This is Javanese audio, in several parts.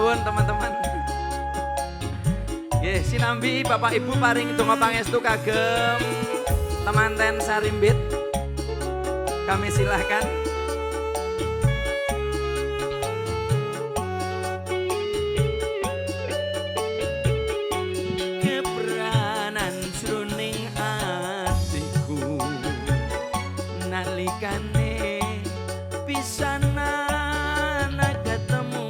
nuwun teman-teman. Nggih, sinambi Bapak Ibu paring donga pangestu kagem temanten Sarimbit. Kami silahkan. Kebranan jroning atiku nalikane pisanan ketemu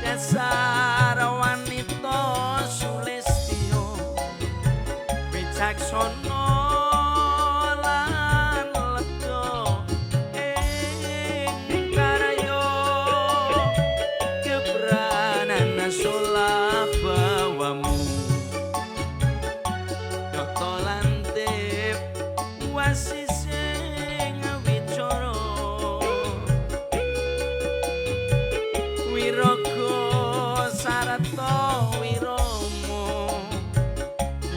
dasar wanita sulistyo wicaksana lan lega ing karya kebranan sola bawamu nyoto lantip wasising wicara wiraga sarata wirama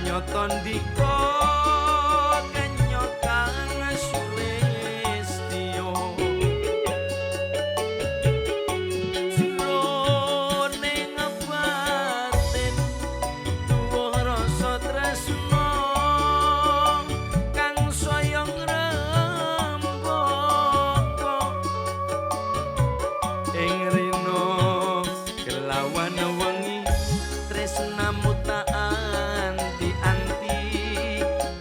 nyoto ndika kenya kang sulistyo jroning batin tuwuh rasa tresna kang saya ngrembaka ing rina kelawan wengi tresnamu tak anti-anti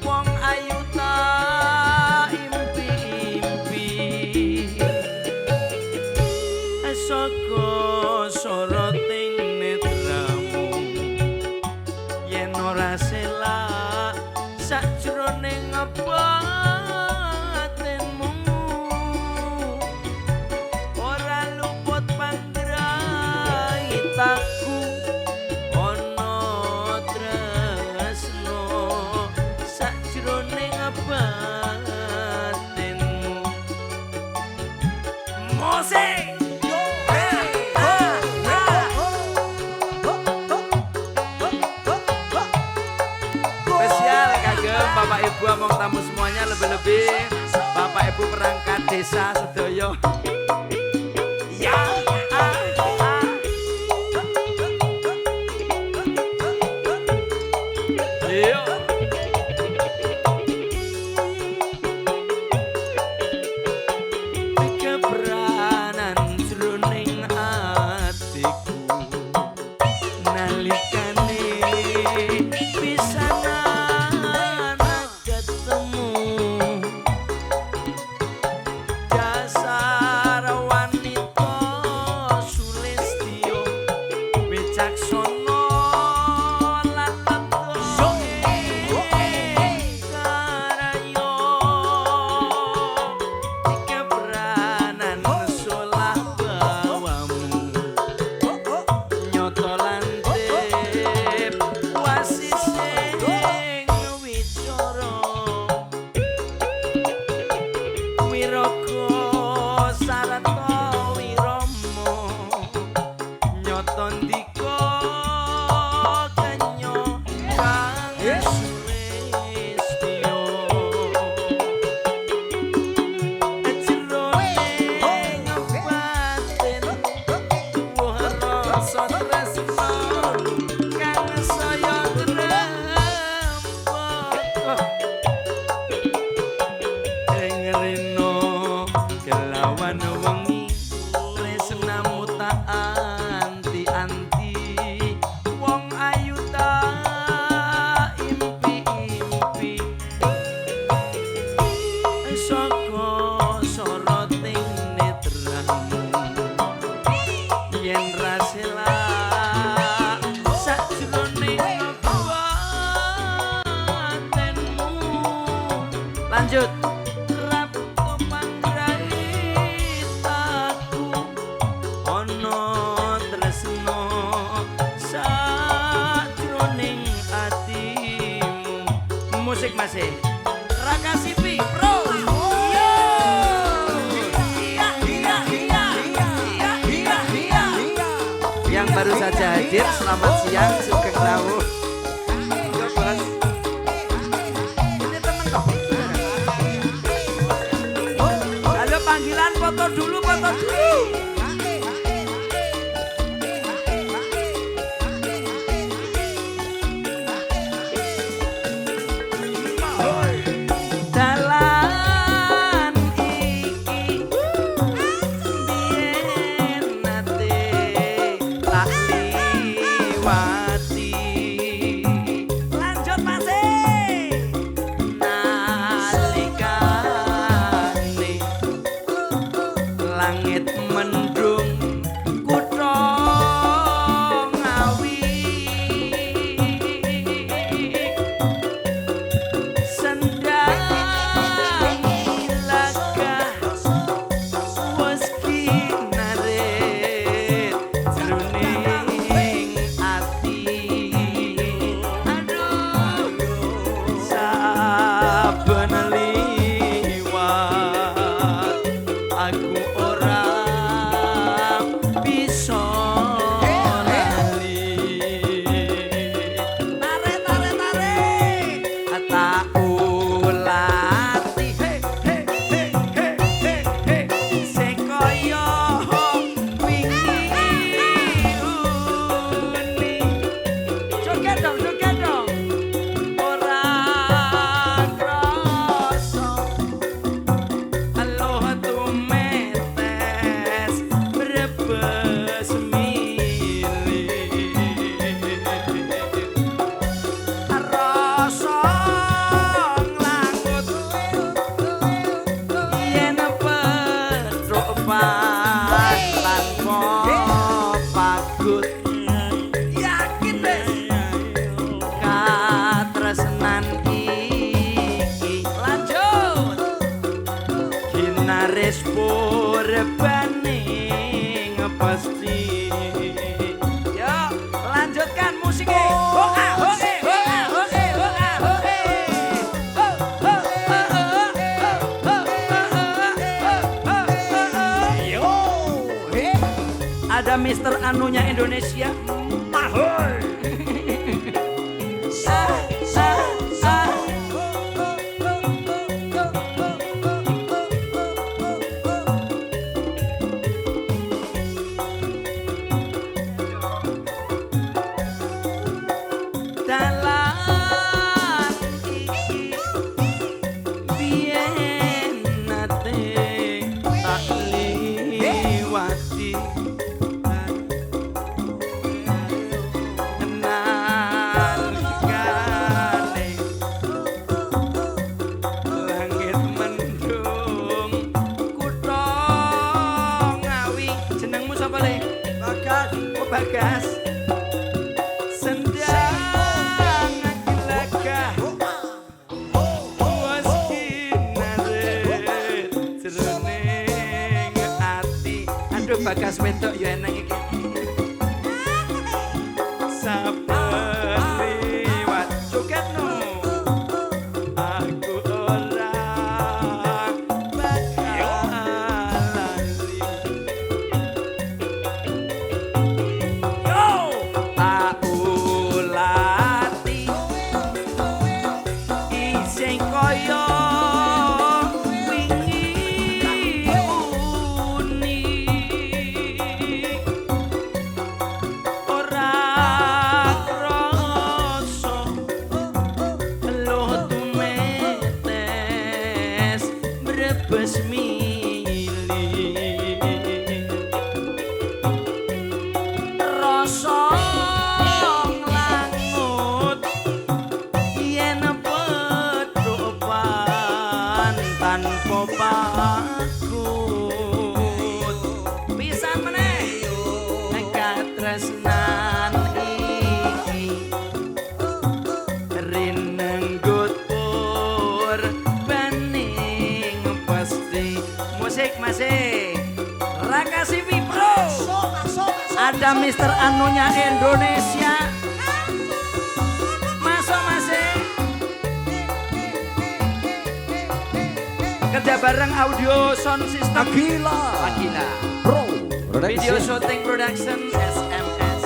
wong ayu tak impi-impi saka soroting netramu yen ora selak sajroning batinmu ora luput panggraitaku ana tresno sajroning batinmu musik spesial kagem Bapak Ibu among tamu semuanya, lebih-lebih Bapak Ibu perangkat desa sedaya. Ya. Yuk. Kebranan jroning atiku nalikane pisanan ketemu dasar wanita sulistyo wicaksana lan karya kebranan solah bawamu nyoto lantip wasising wicara wiraga sarata wirama nyoto ndika kenya kang sulistyo jroning batin tuwuh rasa tresna kang saya ngrembaka ing rina kelawan wengi tresnamu tak anti-anti wong ayu tak impi-impi saka soroting netramu yen ra selak sajroning batinmu lanjut Rabto panggraitaku ana tresna sajroning atimu musik masih Raka Sipi Pro. Yang baru saja hadir, selamat siang, Sugeng Rawuh. Halo, panggilan foto foto dulu, foto dulu. Dalan iki biyen nate tak liwati. Lanjut Mas. Nalikane langit mendung kutha Ngawi sendang ilagah wes kinarit jroning ati. Aduh saben liwat aku ora bisa lali. Tarik tarik tarik tak ulati he he he he he he sing kaya wingi uni. Joget dong ora krasa aloh tumetes brebes milih rasa nglangut yen petruk tanpa pagut yakin wis katresnan iki lanjut ginaris purbaning pasti. Yo lanjutkan musiknya. Hoa hoe hoa hoe hoa hoe. Ho ho yo he. Ada Mister Anunya Indonesia. Mahoy. Dalan iki biyen nate tak liwati. Nalikane langit mendung kutha Ngawi. Jenengmu sapa le? Bagas. Oh Bagas. Sendang ilagah was kinarit jroning ati. Aduh Bagas wedok ya eneng iki. Saben liwat jogetno aku ora bakal lali. Yo tak ulati ising kaya wingi uni. Ora krasa aloh tumetes brebes milih rasa nglangut yen petruk tanpa pagut. Pisan meneh katresnan iki rinenggut purbaning pasti. Musik masih Raka Sivi Pro. Ada Mister Anunya Indonesia. Masuk masih kerja bareng audio sound system Agila Pro video shooting production SMS.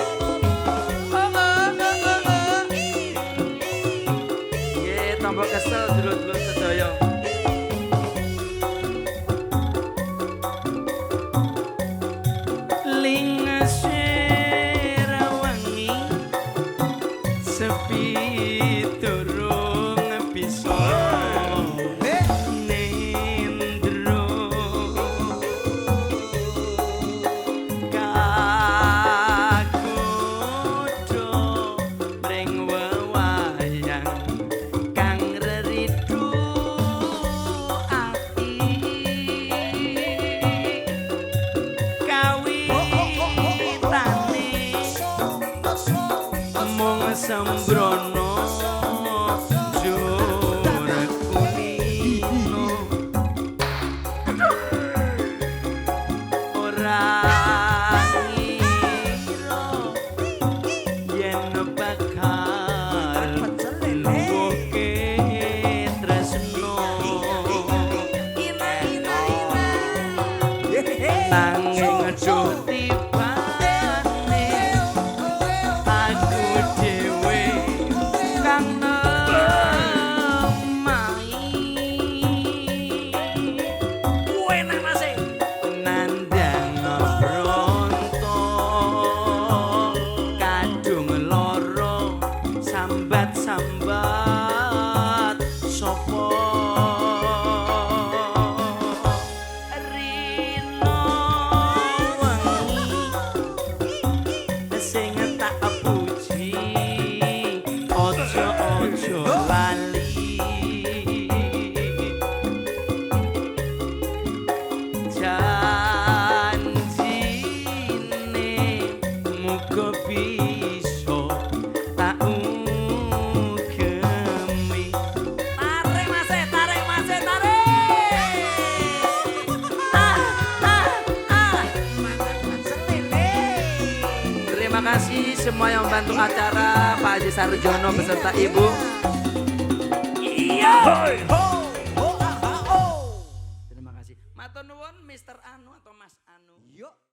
Ye tambah kesel dulu sedaya. sembrono jurak kulino ora ngira yen bakal nuwuhke tresno nanging aduh sambat sopo rino wengi sing tak puji ojo lali janjine muga bisa tak Terima kasih semua yang membantu acara, Pak Haji Sarjono beserta Ibu. Iya. Terima kasih. Matur nuwun Mr. Anu atau Mas